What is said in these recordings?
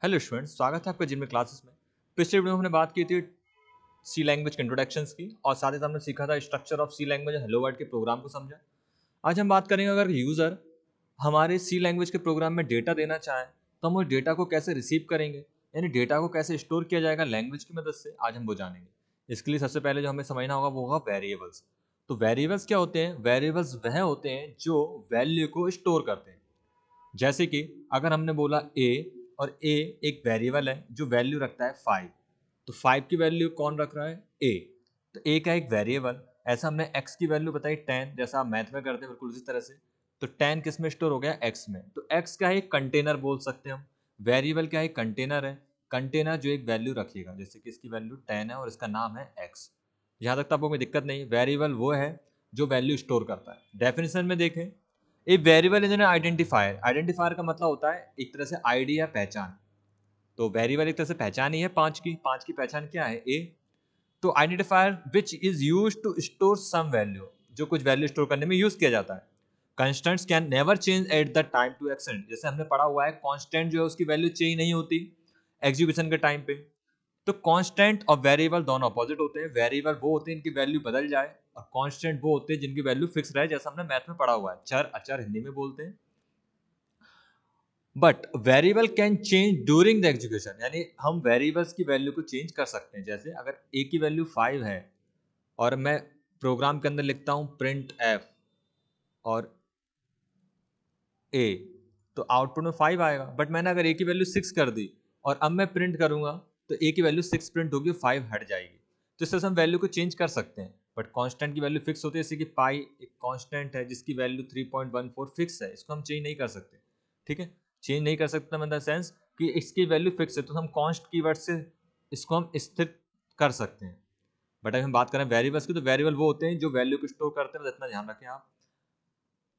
Hello students, स्वागत है आपका जिम में क्लासेस में। पिछले वीडियो में हमने बात की थी सी लैंग्वेज के इंट्रोडक्शंस की और साथ ही साथ हमने सीखा था structure of C language hello world के प्रोग्राम को समझा। आज हम बात करेंगे अगर यूज़र हमारे सी लैंग्वेज के प्रोग्राम में डेटा देना चाहे तो हम उस डेटा को कैसे रिसीव करेंगे, यानी डेटा को कैसे स्टोर किया जाएगा लैंग्वेज की मदद से। आज हम वो जानेंगे। इसके लिए सबसे पहले जो हमें समझना होगा वो होगा वेरिएबल्स। तो वेरिएबल्स क्या होते हैं? वेरिएबल्स वह होते हैं जो वैल्यू को स्टोर करते हैं। जैसे कि अगर हमने बोला ए और ए एक वेरिएबल है जो वैल्यू रखता है 5, तो 5 की वैल्यू कौन रख रहा है? ए। तो ए का एक वेरिएबल, ऐसा हमने एक्स की वैल्यू बताई 10, जैसा आप मैथ में करते हैं बिल्कुल उसी तरह से। तो 10 किस में स्टोर हो गया? एक्स में। तो एक्स का एक कंटेनर बोल सकते हैं हम। वेरिएबल क्या है? कंटेनर है। कंटेनर जो एक वैल्यू रखेगा, जैसे कि इसकी वैल्यू 10 है और इसका नाम है एक्स। यहाँ तक तो आपको कोई दिक्कत नहीं। वेरिएबल वो है जो वैल्यू स्टोर करता है। डेफिनेशन में देखें, a variable is an identifier. Identifier का मतलब होता है एक तरह से आईडी या पहचान। तो वेरिएबल एक तरह से पहचान ही है पांच की पहचान क्या है? ए। तो identifier which is use to store some value, जो कुछ वैल्यू स्टोर करने में यूज किया जाता है। Constants can never change at the time to extend, जैसे हमने पढ़ा हुआ है कांस्टेंट जो है उसकी वैल्यू चेंज नहीं होती एग्जीक्यूशन के टाइम पे। तो कांस्टेंट और वेरिएबल दोनों अपोजिट होते हैं। वेरिएबल वो होते हैं इनकी वैल्यू बदल जाए, और कांस्टेंट वो होते हैं जिनकी वैल्यू फिक्स रहे, जैसा हमने मैथ में पढ़ा हुआ है। चर अचर हिंदी में बोलते हैं। But variable can change during the execution, यानी हम वेरिएबल्स की वैल्यू को चेंज कर सकते हैं। जैसे अगर ए की वैल्यू 5 है और मैं प्रोग्राम के अंदर लिखता हूं प्रिंट एफ और ए, तो आउटपुट में 5 आएगा। बट मैंने अगर ए की वैल्यू 6 कर दी और अब मैं प्रिंट करूंगा तो ए की वैल्यू 6 प्रिंट होगी, 5 हट जाएगी। तो इस तरह से हम वैल्यू को चेंज कर सकते हैं। बट कांस्टेंट की वैल्यू फिक्स होती है, जैसे कि पाई एक कांस्टेंट है जिसकी वैल्यू 3.14 फिक्स है, इसको हम चेंज नहीं कर सकते। ठीक है, चेंज नहीं कर सकते मतलब सेंस कि इसकी वैल्यू फिक्स है, तो हम कॉन्स्ट कीवर्ड से इसको हम स्थिर कर सकते हैं। बट अगर हम बात करें वेरिएबल्स की, तो वेरिएबल वो होते हैं जो वैल्यू को स्टोर करते हैं। इतना ध्यान रखें आप।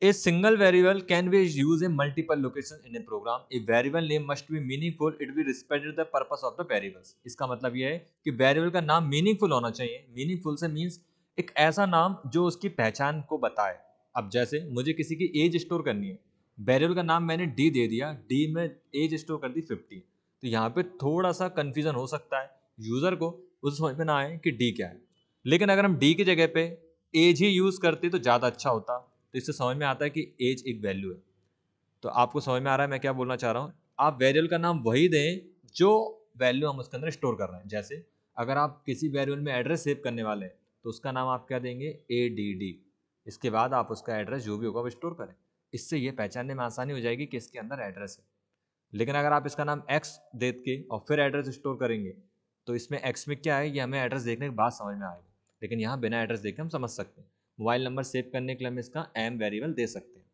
A single variable can be used in multiple locations in a program. A variable name must be meaningful. It will respect the purpose of the variables. इसका मतलब यह है कि वेरिएबल का नाम मीनिंगफुल होना चाहिए। मीनिंगफुल से मीन्स एक ऐसा नाम जो उसकी पहचान को बताए। अब जैसे मुझे किसी की एज स्टोर करनी है, वेरिएबल का नाम मैंने डी दे दिया, डी में एज स्टोर कर दी 50। तो यहाँ पे थोड़ा सा कंफ्यूजन हो सकता है यूजर को, उस समझ में ना आए कि डी क्या है। लेकिन अगर हम डी की जगह पे एज ही यूज करते तो ज़्यादा अच्छा होता। तो इससे समझ में आता है कि एज एक वैल्यू है। तो आपको समझ में आ रहा है मैं क्या बोलना चाह रहा हूँ? आप वेरिएबल का नाम वही दें जो वैल्यू हम उसके अंदर स्टोर कर रहे हैं। जैसे अगर आप किसी वेरिएबल में एड्रेस सेव करने वाले हैं तो उसका नाम आप क्या देंगे? ADD। इसके बाद आप उसका एड्रेस जो भी होगा वो स्टोर करें। इससे ये पहचानने में आसानी हो जाएगी कि इसके अंदर एड्रेस है। लेकिन अगर आप इसका नाम एक्स दे के और फिर एड्रेस स्टोर करेंगे तो इसमें एक्स में क्या है ये हमें एड्रेस देखने के बाद समझ में आएगा। लेकिन यहाँ बिना एड्रेस देखे हम समझ सकते हैं। मोबाइल नंबर सेव करने के लिए हम इसका एम वेरिएबल दे सकते हैं।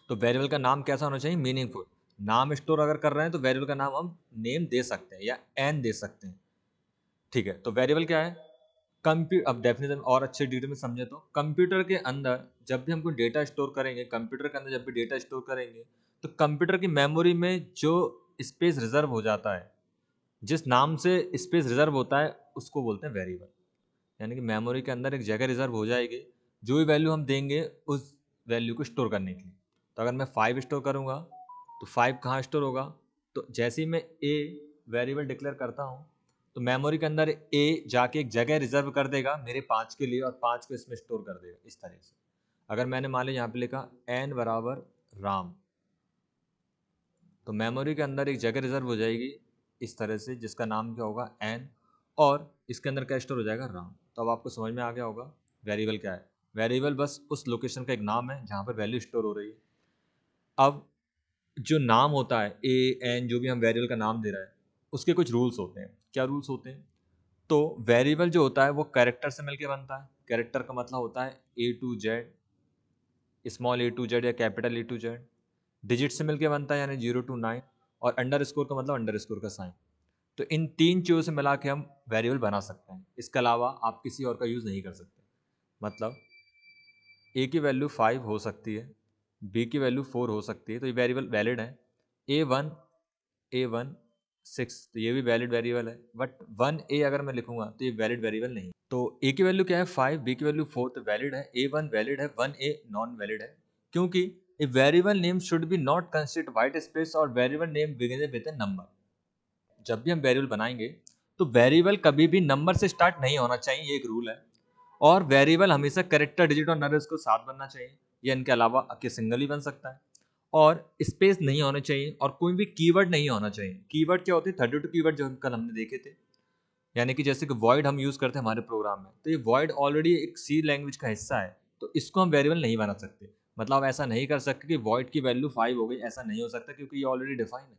तो वेरिएबल का नाम कैसा होना चाहिए? मीनिंगफुल। नाम स्टोर अगर कर रहे हैं तो वेरिएबल का नाम हम नेम दे सकते हैं या एन दे सकते हैं। ठीक है, तो वेरिएबल क्या है? अब डेफिनेशन और अच्छे डिटेल में समझे तो कंप्यूटर के अंदर जब भी हम कोई डेटा स्टोर करेंगे, कंप्यूटर के अंदर जब भी डेटा स्टोर करेंगे तो कंप्यूटर की मेमोरी में जो स्पेस रिजर्व हो जाता है, जिस नाम से स्पेस रिजर्व होता है उसको बोलते हैं वेरिएबल। यानी कि मेमोरी के अंदर एक जगह रिजर्व हो जाएगी, जो भी वैल्यू हम देंगे उस वैल्यू को स्टोर करने के लिए। तो अगर मैं 5 स्टोर करूँगा तो 5 कहाँ स्टोर होगा? तो जैसे ही मैं ए वेरिएबल डिक्लेयर करता हूँ तो मेमोरी के अंदर ए जाके एक जगह रिजर्व कर देगा मेरे 5 के लिए, और 5 को इसमें स्टोर कर देगा इस तरह से। अगर मैंने मान लिया यहाँ पे लिखा एन बराबर राम, तो मेमोरी के अंदर एक जगह रिजर्व हो जाएगी इस तरह से, जिसका नाम क्या होगा? एन, और इसके अंदर क्या स्टोर हो जाएगा? राम। तो अब आपको समझ में आ गया होगा वेरिएबल क्या है। वेरिएबल बस उस लोकेशन का एक नाम है जहाँ पर वैल्यू स्टोर हो रही है। अब जो नाम होता है ए एन, जो भी हम वेरिएबल का नाम दे रहे हैं, उसके कुछ रूल्स होते हैं। क्या रूल्स होते हैं? तो वेरिएबल जो होता है वो कैरेक्टर से मिलकर बनता है। कैरेक्टर का मतलब होता है A to Z, small A to Z या capital A to Z। Digit से मिलकर बनता है यानी 0 to 9, और अंडर स्कोर का मतलब अंडर स्कोर का साइन। तो इन तीन चीज़ों से मिला के हम वेरिएबल बना सकते हैं। इसके अलावा आप किसी और का यूज़ नहीं कर सकते। मतलब ए की वैल्यू 5 हो सकती है, बी की वैल्यू 4 हो सकती है, तो ये वेरिएबल वैलिड है। A1 6, तो ये भी वैलिड वेरिएबल है। बट 1A अगर मैं लिखूंगा तो ये वैलिड वेरिएबल नहीं। तो ए की वैल्यू क्या है? 5, बी की वैल्यू 4, तो वैलिड है। A1 वैलिड है, 1A नॉन वैलिड है। क्योंकि a variable name should be not consist white space और variable name begin with a number. जब भी हम वेरिएबल बनाएंगे तो वेरिएबल कभी भी नंबर से स्टार्ट नहीं होना चाहिए, ये एक रूल है। और वेरिएबल हमेशा कैरेक्टर, डिजिट और नंबर्स को साथ बनना चाहिए, या इनके अलावा कि सिंगल ही बन सकता है। और स्पेस नहीं होना चाहिए और कोई भी कीवर्ड नहीं होना चाहिए। कीवर्ड क्या होते हैं? 32 कीवर्ड जो कल हमने देखे थे। यानी कि जैसे कि वॉइड हम यूज करते हैं हमारे प्रोग्राम में, तो ये वॉइड ऑलरेडी एक सी लैंग्वेज का हिस्सा है, तो इसको हम वेरिएबल नहीं बना सकते। मतलब ऐसा नहीं कर सकते कि वॉइड की वैल्यू 5 हो गई, ऐसा नहीं हो सकता क्योंकि ये ऑलरेडी डिफाइन है।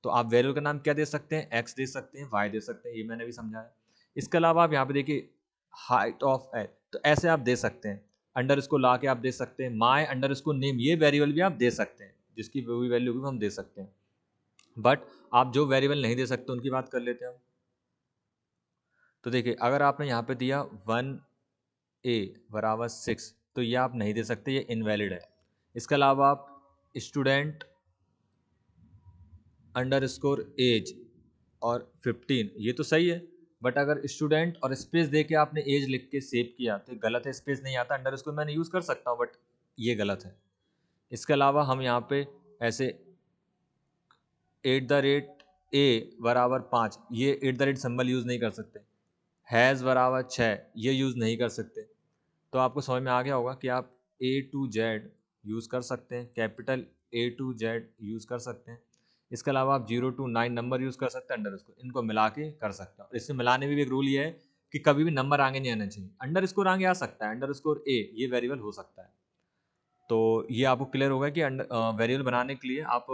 तो आप वेरिएबल का नाम क्या दे सकते हैं? एक्स दे सकते हैं, वाई दे सकते हैं, ये मैंने भी समझाया। इसके अलावा आप यहाँ पे देखिए हाइट ऑफ ए, तो ऐसे आप दे सकते हैं। अंडर इसको ला के आप दे सकते हैं। माई अंडर इसको नेम, ये वेरिएबल भी आप दे सकते हैं, जिसकी भी वैल्यू भी हम दे सकते हैं। बट आप जो वेरिएबल नहीं दे सकते उनकी बात कर लेते हैं हम। तो देखिए अगर आपने यहाँ पे दिया 1a बराबर 6, तो ये आप नहीं दे सकते, ये इनवैलिड है। इसके अलावा आप स्टूडेंट अंडर स्कोर एज और 15, ये तो सही है। बट अगर स्टूडेंट और स्पेस दे के आपने एज लिख के सेव किया तो गलत है, स्पेस नहीं आता। अंडर स्कोर मैंने यूज़ कर सकता हूँ बट ये गलत है। इसके अलावा हम यहाँ पे ऐसे @ बराबर 5, ये सिंबल यूज़ नहीं कर सकते। हैज़ बराबर 6, ये यूज़ नहीं कर सकते। तो आपको समझ में आ गया होगा कि आप A to Z यूज़ कर सकते हैं, capital A to Z use कर सकते हैं। इसके अलावा आप 0 to 9 नंबर यूज़ कर सकते हैं, अंडर स्कोर, इनको मिला के कर सकते हैं। और इसमें मिलाने में भी एक रूल ये है कि कभी भी नंबर आगे नहीं आना चाहिए। अंडर स्कोर आगे आ सकता है, अंडर स्कोर A ये वेरिएबल हो सकता है। तो ये आपको क्लियर होगा कि वेरिएबल बनाने के लिए आप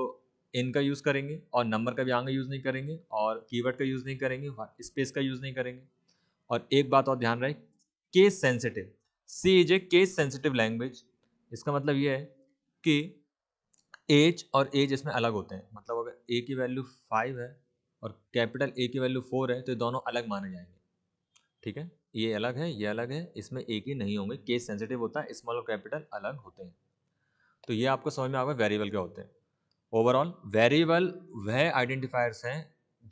इन का यूज़ करेंगे और नंबर का भी आगे यूज़ नहीं करेंगे और कीवर्ड का यूज़ नहीं करेंगे, स्पेस का यूज़ नहीं करेंगे। और एक बात और ध्यान रहे, case sensitive, C is a case sensitive language. इसका मतलब ये है कि एज और एज इसमें अलग होते हैं। मतलब अगर ए की वैल्यू 5 है और कैपिटल ए की वैल्यू 4 है तो ये दोनों अलग माने जाएंगे। ठीक है, ये अलग है, ये अलग है, इसमें एक ही नहीं होंगे। केस सेंसिटिव होता है, स्मॉल और कैपिटल अलग होते हैं। तो ये आपको समझ में आएगा वेरिएबल क्या होते हैं। ओवरऑल वेरिएबल वह आइडेंटिफायर्स हैं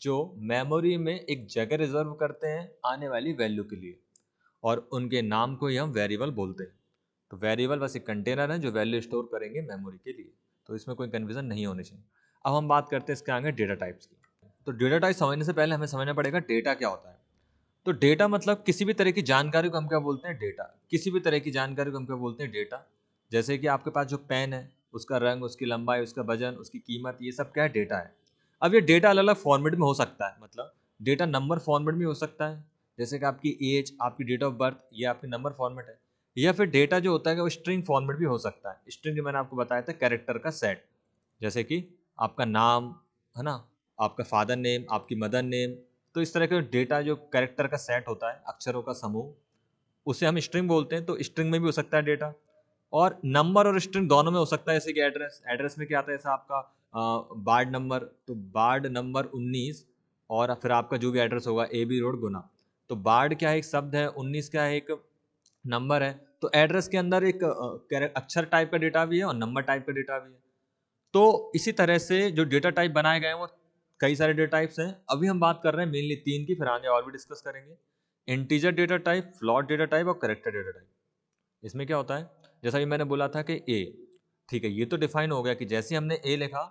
जो मेमोरी में एक जगह रिजर्व करते हैं आने वाली वैल्यू के लिए, और उनके नाम को ही हम वेरिएबल बोलते हैं। तो वेरिएबल बस एक कंटेनर है जो वैल्यू स्टोर करेंगे मेमोरी के लिए। तो इसमें कोई कन्फ्यूजन नहीं होनी चाहिए। अब हम बात करते हैं इसके आगे डेटा टाइप्स की। तो डेटा टाइप समझने से पहले हमें समझना पड़ेगा डेटा क्या होता है। तो डेटा मतलब किसी भी तरह की जानकारी को हम क्या बोलते हैं? डेटा। किसी भी तरह की जानकारी को हम क्या बोलते हैं? डेटा। जैसे कि आपके पास जो पेन है, उसका रंग, उसकी लंबाई, उसका वजन, उसकी कीमत, ये सब क्या है? डेटा है। अब ये डेटा अलग अलग फॉर्मेट में हो सकता है। मतलब डेटा नंबर फॉर्मेट में हो सकता है, जैसे कि आपकी एज, आपकी डेट ऑफ बर्थ, ये आपकी नंबर फॉर्मेट है। या फिर डेटा जो होता है वो स्ट्रिंग फॉर्मेट भी हो सकता है। स्ट्रिंग जो मैंने आपको बताया था, कैरेक्टर का सेट, जैसे कि आपका नाम है ना, आपका फादर नेम, आपकी मदर नेम। तो इस तरह के डेटा जो कैरेक्टर का सेट होता है, अक्षरों का समूह, उसे हम स्ट्रिंग बोलते हैं। तो स्ट्रिंग में भी हो सकता है डेटा, और नंबर और स्ट्रिंग दोनों में हो सकता है। जैसे कि एड्रेस, एड्रेस में क्या आता है? जैसे आपका बार्ड नंबर, तो बार्ड नंबर 19, और फिर आपका जो भी एड्रेस होगा AB रोड गुना। तो बार्ड क्या है? एक शब्द है, 19 क्या है? एक नंबर है। तो एड्रेस के अंदर एक अक्षर टाइप का डेटा भी है और नंबर टाइप का डेटा भी है। तो इसी तरह से जो डेटा टाइप बनाए गए हैं वो कई सारे डेटा टाइप्स हैं। अभी हम बात कर रहे हैं मेनली 3 की, फिर आगे और भी डिस्कस करेंगे। Integer data type, float data type और करेक्टर डेटा टाइप। इसमें क्या होता है? जैसा कि मैंने बोला था कि ए, ठीक है, ये तो डिफाइन हो गया कि जैसे हमने ए लिखा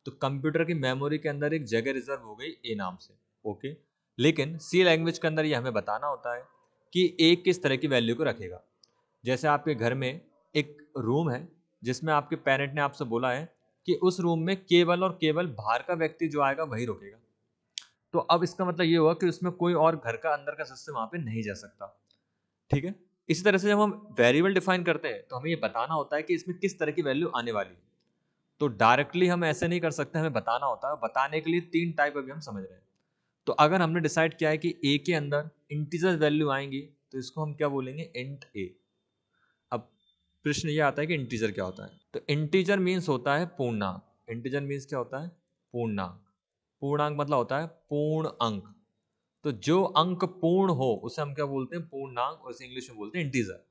तो कंप्यूटर की मेमोरी के अंदर एक जगह रिजर्व हो गई ए नाम से। ओके, लेकिन सी लैंग्वेज के अंदर ये हमें बताना होता है कि ए किस तरह की वैल्यू को रखेगा। जैसे आपके घर में एक रूम है जिसमें आपके पेरेंट ने आपसे बोला है कि उस रूम में केवल और केवल बाहर का व्यक्ति जो आएगा वही रुकेगा। तो अब इसका मतलब ये हुआ कि उसमें कोई और घर का अंदर का सदस्य वहां पे नहीं जा सकता। ठीक है, इसी तरह से जब हम वेरिएबल डिफाइन करते हैं तो हमें ये बताना होता है कि इसमें किस तरह की वैल्यू आने वाली है। तो डायरेक्टली हम ऐसे नहीं कर सकते, हमें बताना होता है। बताने के लिए 3 टाइप अभी हम समझ रहे हैं। तो अगर हमने डिसाइड किया है कि ए के अंदर इंटीजर वैल्यू आएंगी तो इसको हम क्या बोलेंगे? इंट ए। अब प्रश्न ये आता है कि इंटीजर क्या होता है? तो इंटीजर मीन्स होता है पूर्णांक। इंटीजर मीन्स क्या होता है? पूर्णांक। पूर्णांक मतलब होता है पूर्ण अंक। तो जो अंक पूर्ण हो उसे हम क्या बोलते हैं? पूर्णांक, और इसे इंग्लिश में बोलते हैं इंटीजर।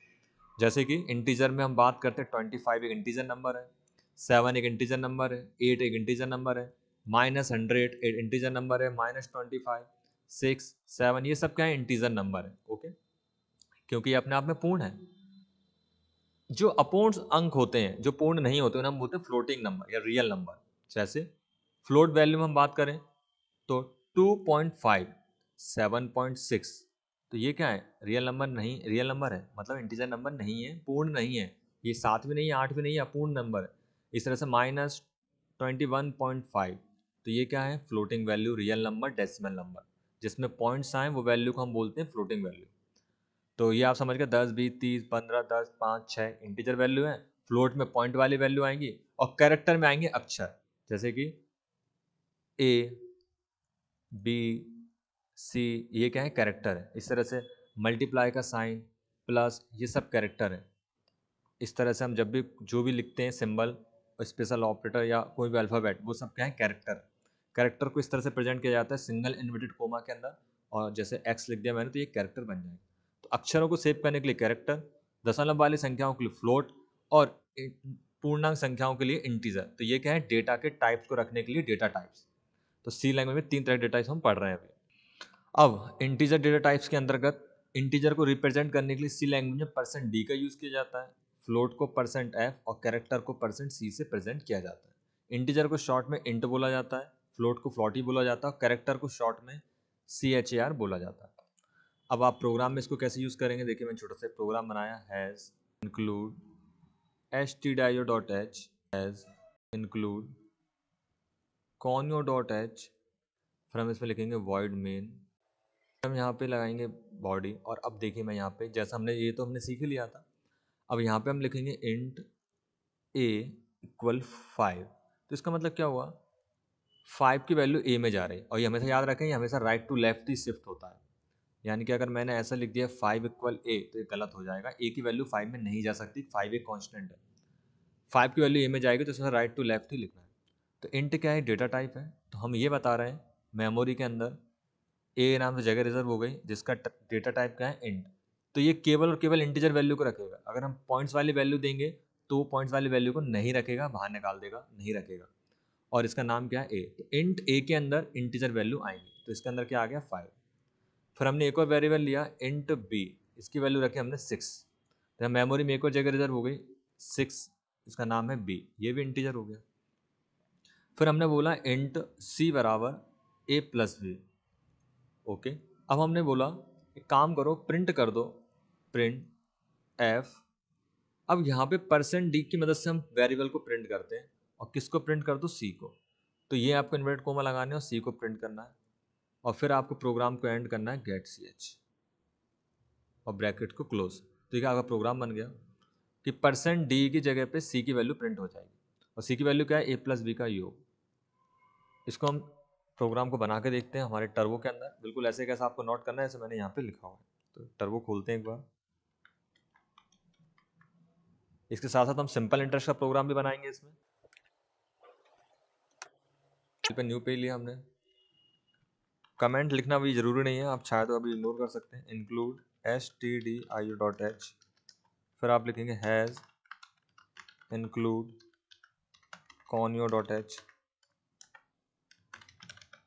जैसे कि इंटीजर में हम बात करते हैं 25 एक इंटीजर नंबर है, 7 एक इंटीजर नंबर है, 8 एक इंटीजर नंबर है, -100 एक इंटीजर नंबर है, -25, 6, 7, ये सब क्या है? इंटीजर नंबर है। ओके, क्योंकि ये अपने आप में पूर्ण है। जो अपूर्ण अंक होते हैं, जो पूर्ण नहीं होते, उन्हें हम बोलते हैं फ्लोटिंग नंबर या रियल नंबर। जैसे फ्लोट वैल्यू में हम बात करें तो 2.5, 7.6, तो ये क्या है? रियल नंबर नहीं, रियल नंबर है मतलब इंटीजर नंबर नहीं है, पूर्ण नहीं है। ये 7 भी नहीं है, 8 भी नहीं है, अपूर्ण नंबर है। इस तरह से -21.5, तो ये क्या है? Floating value, real number, decimal number, जिसमें पॉइंट्स आए वो वैल्यू को हम बोलते हैं फ्लोटिंग वैल्यू। तो ये आप समझ गए, 10, 20, 30, 15, 10, 5, 6 इंटीजर वैल्यू है। फ्लोट में पॉइंट वाली वैल्यू आएंगी और कैरेक्टर में आएंगे अक्षर, जैसे कि ए, बी, सी, ये क्या है? कैरेक्टर है। इस तरह से मल्टीप्लाई का साइन, प्लस, ये सब कैरेक्टर है। इस तरह से हम जब भी जो भी लिखते हैं सिंबल, स्पेशल ऑपरेटर या कोई भी अल्फ़ाबेट, वो सब क्या है? कैरेक्टर। कैरेक्टर को इस तरह से प्रेजेंट किया जाता है सिंगल इन्वर्टेड कोमा के अंदर, और जैसे एक्स लिख दिया मैंने तो ये कैरेक्टर बन जाएगा। तो अक्षरों को सेव करने के लिए कैरेक्टर, दशमलव वाली संख्याओं के लिए फ्लोट, और पूर्णांक संख्याओं के लिए इंटीजर। तो ये क्या है? डेटा के टाइप्स को रखने के लिए डेटा टाइप्स। तो सी लैंग्वेज में 3 तरह के डेटा टाइप्स हम पढ़ रहे हैं अभी। अब इंटीजर डेटा टाइप्स के अंतर्गत इंटीजर को रिप्रेजेंट करने के लिए सी लैंग्वेज में %d का यूज़ किया जाता है, फ्लोट को %f और कैरेक्टर को %c से प्रेजेंट किया जाता है। इंटीजर को शॉर्ट में इंट बोला जाता है, फ्लोट को फ्लॉटी बोला जाता है और कैरेक्टर को शॉर्ट में char बोला जाता है। अब आप प्रोग्राम में इसको कैसे यूज़ करेंगे, देखिए मैंने छोटा सा प्रोग्राम बनाया, has include stdio.h, has include conio.h, फिर हम इसमें लिखेंगे void main, हम यहाँ पे लगाएंगे बॉडी। और अब देखिए मैं यहाँ पे, जैसा हमने ये तो हमने सीख ही लिया था, अब यहाँ पे हम लिखेंगे इंट a इक्वल 5। तो इसका मतलब क्या हुआ? 5 की वैल्यू a में जा रही है, और ये हमेशा याद रखें, ये हमेशा राइट टू लेफ्ट ही शिफ्ट होता है। यानी कि अगर मैंने ऐसा लिख दिया 5 इक्वल a, तो ये गलत हो जाएगा। a की वैल्यू 5 में नहीं जा सकती, 5 एक कॉन्स्टेंट है। 5 की वैल्यू a में जाएगी तो इसमें राइट टू लेफ्ट ही लिखना है। तो इंट क्या है? डेटा टाइप है। तो हम ये बता रहे हैं मेमोरी के अंदर ए नाम से जगह रिजर्व हो गई, जिसका डेटा टाइप क्या है? इंट। तो ये केवल और केवल इंटीजर वैल्यू को रखेगा। अगर हम पॉइंट्स वाली वैल्यू देंगे तो वो पॉइंट्स वाली वैल्यू को नहीं रखेगा, बाहर निकाल देगा, नहीं रखेगा। और इसका नाम क्या है? ए। तो इंट ए के अंदर इंटीजर वैल्यू आएंगी, तो इसके अंदर क्या आ गया? 5। फिर हमने एक और वेरिएबल लिया इंट बी, इसकी वैल्यू रखी हमने 6। तो मेमोरी में एक और जगह रिजर्व हो गई 6, इसका नाम है बी, ये भी इंटीजर हो गया। फिर हमने बोला इंट सी बराबर ए प्लस बी। ओके, अब हमने बोला एक काम करो, प्रिंट कर दो, प्रिंट एफ। अब यहाँ पे %d की मदद से हम वेरिएबल को प्रिंट करते हैं, और किसको प्रिंट कर दो? सी को। तो ये आपको इन्वर्टेड कोमा लगाने और सी को प्रिंट करना है, और फिर आपको प्रोग्राम को एंड करना है गेट ch और ब्रैकेट को क्लोज। तो ये आपका प्रोग्राम बन गया कि %d की जगह पे सी की वैल्यू प्रिंट हो जाएगी, और सी की वैल्यू क्या है? a प्लस बी का योग। इसको हम प्रोग्राम को बना के देखते हैं हमारे टर्बो के अंदर, बिल्कुल ऐसे कैसा आपको नोट करना है, ऐसे मैंने यहाँ पे लिखा हुआ है। तो टर्बो खोलते हैं एक बार। इसके साथ साथ हम सिंपल इंटरेस्ट का प्रोग्राम भी बनाएंगे। इसमें पे न्यू पेज लिया हमने। कमेंट लिखना भी जरूरी नहीं है, आप चाहे तो अभी इग्नोर कर सकते हैं। इंक्लूड stdio.h, फिर आप लिखेंगे has include conio.h,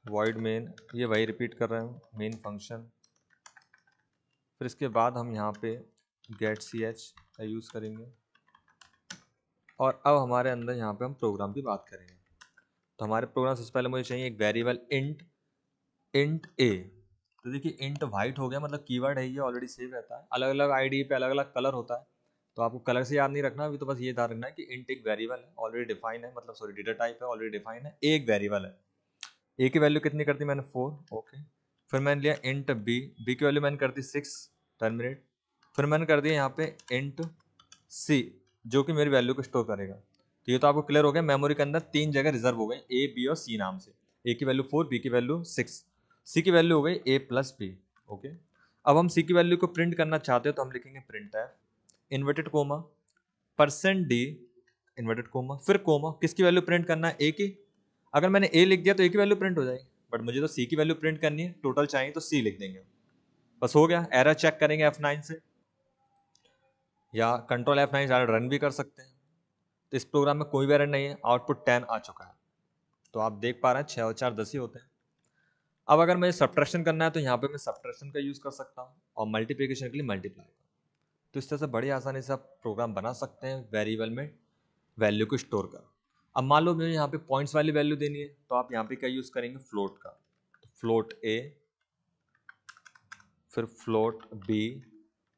void main, ये वही रिपीट कर रहे हूँ, मेन फंक्शन। फिर इसके बाद हम यहाँ पे गेट ch का यूज़ करेंगे, और अब हमारे अंदर यहाँ पे हम प्रोग्राम की बात करेंगे। तो हमारे प्रोग्राम सबसे पहले मुझे चाहिए एक वेरिएबल इंट ए। तो देखिए इंट वाइट हो गया, मतलब कीवर्ड है ये, ऑलरेडी सेव रहता है। अलग अलग आईडी पे अलग अलग कलर होता है, तो आपको कलर से याद नहीं रखना अभी, तो बस ये ध्यान रखना है कि इंट एक वेरिएबल है, ऑलरेडी डिफाइन है, मतलब सॉरी डेटा टाइप है, ऑलरेडी डिफाइन है, एक वेरिएबल है। ए की वैल्यू कितनी कर दी मैंने? 4। ओके, फिर मैंने लिया इंट बी, बी की वैल्यू मैंने कर दी 6, टर्मिनेट। फिर मैंने कर दिया यहाँ पे इंट सी, जो कि मेरी वैल्यू को स्टोर करेगा। तो ये तो आपको क्लियर हो गया, मेमोरी के अंदर 3 जगह रिजर्व हो गए, ए, बी और सी नाम से। ए की वैल्यू 4, बी की वैल्यू 6, सी की वैल्यू हो गई ए प्लस बी। ओके, अब हम सी की वैल्यू को प्रिंट करना चाहते हो तो हम लिखेंगे print F inverted coma %d inverted coma, फिर कोमा, किसकी वैल्यू प्रिंट करना है? ए की। अगर मैंने ए लिख दिया तो ए की वैल्यू प्रिंट हो जाएगी, बट मुझे तो सी की वैल्यू प्रिंट करनी है, टोटल चाहिए, तो सी लिख देंगे। बस हो गया। एरर चेक करेंगे F9 से, या कंट्रोल F9 से रन भी कर सकते हैं। तो इस प्रोग्राम में कोई भी एरर नहीं है, आउटपुट 10 आ चुका है। तो आप देख पा रहे हैं 6 और 4 10 ही होते हैं। अब अगर मुझे सब्ट्रैक्शन करना है तो यहाँ पे मैं सब्ट्रैक्शन का यूज़ कर सकता हूँ, और मल्टीप्लिकेशन के लिए मल्टीप्लाई का। तो इस तरह से बड़ी आसानी से आप प्रोग्राम बना सकते हैं वेरिएबल में वैल्यू को स्टोर कर। अब मान लो मुझे यहाँ पे पॉइंट्स वाली वैल्यू देनी है, तो आप यहाँ पे क्या यूज़ करेंगे, फ्लोट का। तो फ्लोट ए, फिर फ्लोट बी,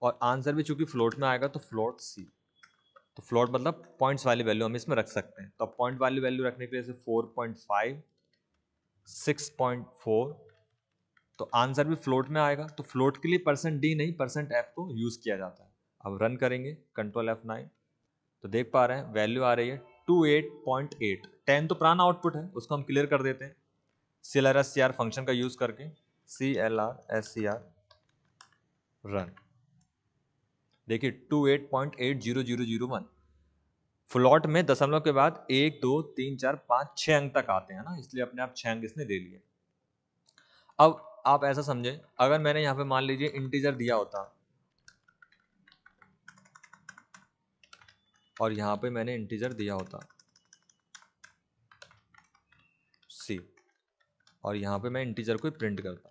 और आंसर भी चूंकि फ्लोट में आएगा तो फ्लोट सी। तो फ्लोट मतलब पॉइंट्स वाली वैल्यू हम इसमें रख सकते हैं। तो पॉइंट वाली वैल्यू रखने के लिए जैसे 4.5, 6.4, तो आंसर भी फ्लोट में आएगा। तो फ्लोट के लिए %d नहीं %f को यूज़ किया जाता है। अब रन करेंगे कंट्रोल F9, तो देख पा रहे हैं वैल्यू आ रही है 28.8। 10 तो पुराना आउटपुट है, उसको हम क्लियर कर देते हैं CLRSCR फंक्शन का यूज़ करके। CLRSCR रन, देखिए 28.80001। फ्लॉट में दशमलव के बाद 1 2 3 4 5 6 अंक तक आते हैं ना, इसलिए अपने आप 6 अंक इसने ले लिए। अब आप ऐसा समझें, अगर मैंने यहाँ पे मान लीजिए इंटीजर दिया होता और यहाँ पे मैंने इंटीजर दिया होता C, और यहाँ पे मैं इंटीजर को प्रिंट करता,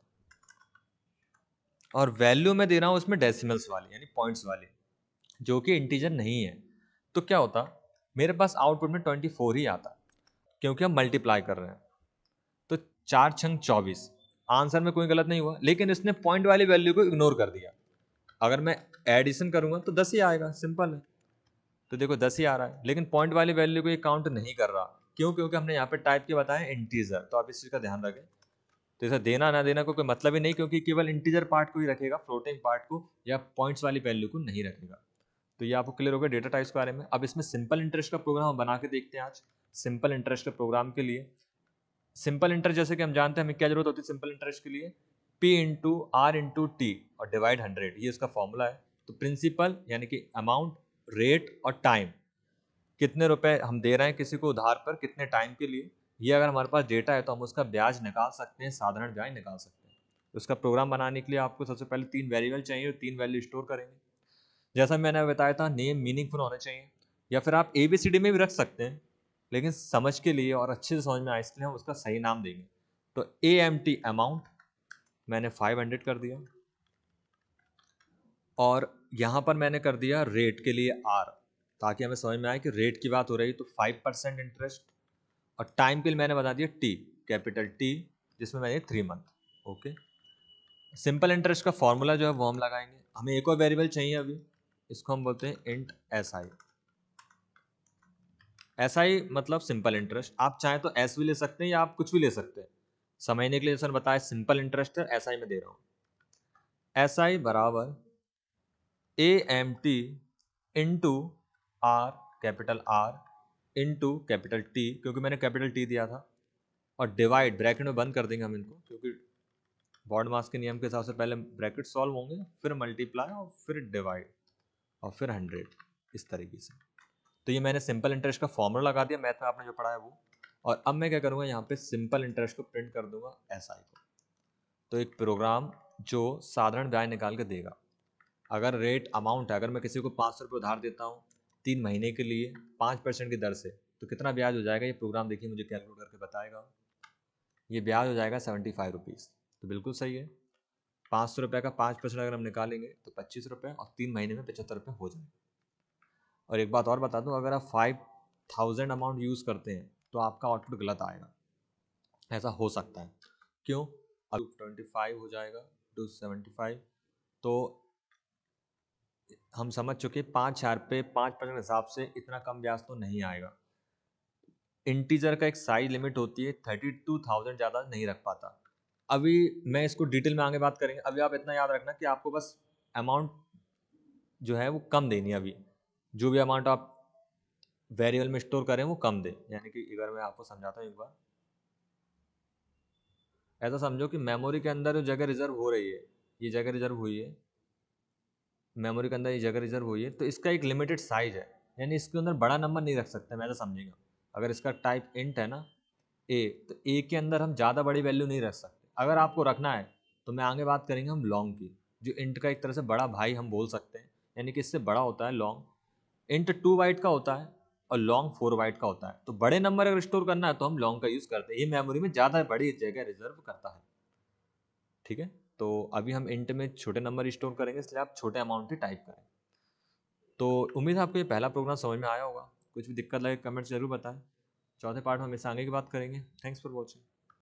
और वैल्यू मैं दे रहा हूँ उसमें डेसिमल्स वाली यानी पॉइंट्स वाली, जो कि इंटीजर नहीं है, तो क्या होता, मेरे पास आउटपुट में 24 ही आता, क्योंकि हम मल्टीप्लाई कर रहे हैं। तो 4 छंग 24, आंसर में कोई गलत नहीं हुआ, लेकिन इसने पॉइंट वाली वैल्यू को इग्नोर कर दिया। अगर मैं एडिशन करूंगा तो 10 ही आएगा, सिंपल है। तो देखो 10 ही आ रहा है, लेकिन पॉइंट वाली वैल्यू को ये काउंट नहीं कर रहा। क्यों? क्योंकि हमने यहाँ पे टाइप के बताया इंटीजर, तो आप इस चीज़ का ध्यान रखें। तो इसे देना ना देना को कोई मतलब ही नहीं, क्योंकि केवल इंटीजर पार्ट को ही रखेगा, फ्लोटिंग पार्ट को या पॉइंट्स वाली वैल्यू को नहीं रखेगा। तो ये आपको क्लियर हो गया डेटा टाइप्स के बारे में। अब इसमें सिंपल इंटरेस्ट का प्रोग्राम हम बना के देखते हैं आज। सिंपल इंटरेस्ट के प्रोग्राम के लिए, सिंपल इंटरेस्ट जैसे कि हम जानते हैं हमें क्या जरूरत होती है सिंपल इंटरेस्ट के लिए, P into R into T और डिवाइड 100, ये इसका फॉर्मूला है। तो प्रिंसिपल यानी कि अमाउंट, रेट और टाइम, कितने रुपए हम दे रहे हैं किसी को उधार पर, कितने टाइम के लिए, ये अगर हमारे पास डेटा है तो हम उसका ब्याज निकाल सकते हैं, साधारण ब्याज निकाल सकते हैं। तो उसका प्रोग्राम बनाने के लिए आपको सबसे पहले 3 वेरिएबल चाहिए और 3 वैल्यू स्टोर करेंगे। जैसा मैंने बताया था, नेम मीनिंगफुल होने चाहिए, या फिर आप ABCD में भी रख सकते हैं, लेकिन समझ के लिए और अच्छे से समझ में आए इसलिए हम उसका सही नाम देंगे। तो AMT अमाउंट मैंने 500 कर दिया, और यहाँ पर मैंने कर दिया रेट के लिए R, ताकि हमें समझ में आए कि रेट की बात हो रही, तो 5% इंटरेस्ट, और टाइम के लिए मैंने बता दिया T, कैपिटल T, जिसमें मैंने 3 मंथ। ओके, सिंपल इंटरेस्ट का फॉर्मूला जो है वो हम लगाएंगे। हमें एक और वेरिएबल चाहिए अभी, इसको हम बोलते हैं इंट SI। SI मतलब सिंपल इंटरेस्ट, आप चाहें तो S भी ले सकते हैं या आप कुछ भी ले सकते हैं। समझने के लिए जैसे बताया सिंपल इंटरेस्ट है, SI में दे रहा हूँ। SI बराबर AMT into R, capital R, into capital T, क्योंकि मैंने कैपिटल T दिया था, और डिवाइड, ब्रैकेट में बंद कर देंगे हम इनको, क्योंकि बॉड मास के नियम के हिसाब से पहले ब्रैकेट सॉल्व होंगे, फिर मल्टीप्लाई और फिर डिवाइड और फिर 100, इस तरीके से। तो ये मैंने सिंपल इंटरेस्ट का फॉर्मूला लगा दिया, मैथ में आपने जो पढ़ा है वो। और अब मैं क्या करूँगा, यहाँ पे सिंपल इंटरेस्ट को प्रिंट कर दूंगा SI को। तो एक प्रोग्राम जो साधारण ब्याज निकाल के देगा। अगर रेट अमाउंट है, अगर मैं किसी को 500 रुपये उधार देता हूँ 3 महीने के लिए 5% की दर से, तो कितना ब्याज हो जाएगा, ये प्रोग्राम देखिए मुझे कैलकुलेट करके बताएगा। ये ब्याज हो जाएगा 75 रुपीज़। तो बिल्कुल सही है, 500 रुपये का 5% अगर हम निकालेंगे तो 25 रुपये, और 3 महीने में 75 रुपये हो जाएंगे। और एक बात और बता दूं, अगर आप 5000 अमाउंट यूज़ करते हैं तो आपका आउटपुट गलत आएगा, ऐसा हो सकता है। क्यों? अब 25 हो जाएगा 275, तो हम समझ चुके 5000 पे 5% हिसाब से इतना कम ब्याज तो नहीं आएगा। इंटीजर का एक साइज लिमिट होती है 32,000, ज़्यादा नहीं रख पाता। अभी मैं इसको डिटेल में आगे बात करेंगे, अभी आप इतना याद रखना कि आपको बस अमाउंट जो है वो कम देनी है। अभी जो भी अमाउंट आप वेरिएबल में स्टोर करें वो कम दे, यानी कि अगर मैं आपको समझाता हूँ एक बार, ऐसा समझो कि मेमोरी के अंदर जो जगह रिजर्व हो रही है, ये जगह रिजर्व हुई है मेमोरी के अंदर, ये जगह रिजर्व हुई है, तो इसका एक लिमिटेड साइज है, यानी इसके अंदर बड़ा नंबर नहीं रख सकते। मैं ऐसा समझेगा, अगर इसका टाइप इंट है ना ए, तो ए के अंदर हम ज़्यादा बड़ी वैल्यू नहीं रख सकते। अगर आपको रखना है तो मैं आगे बात करेंगे हम लॉन्ग की, जो इंट का एक तरह से बड़ा भाई हम बोल सकते हैं, यानी कि इससे बड़ा होता है लॉन्ग। इंट 2 बाइट का होता है और लॉन्ग 4 बाइट का होता है। तो बड़े नंबर अगर स्टोर करना है तो हम लॉन्ग का यूज़ करते हैं, ये मेमोरी में ज़्यादा बड़ी जगह रिजर्व करता है। ठीक है, तो अभी हम इंट में छोटे नंबर स्टोर करेंगे, इसलिए आप छोटे अमाउंट ही टाइप करें। तो उम्मीद है आपको ये पहला प्रोग्राम समझ में आया होगा। कुछ भी दिक्कत लगे कमेंट ज़रूर बताएं। चौथे पार्ट में हम इससे आगे की बात करेंगे। Thanks for watching.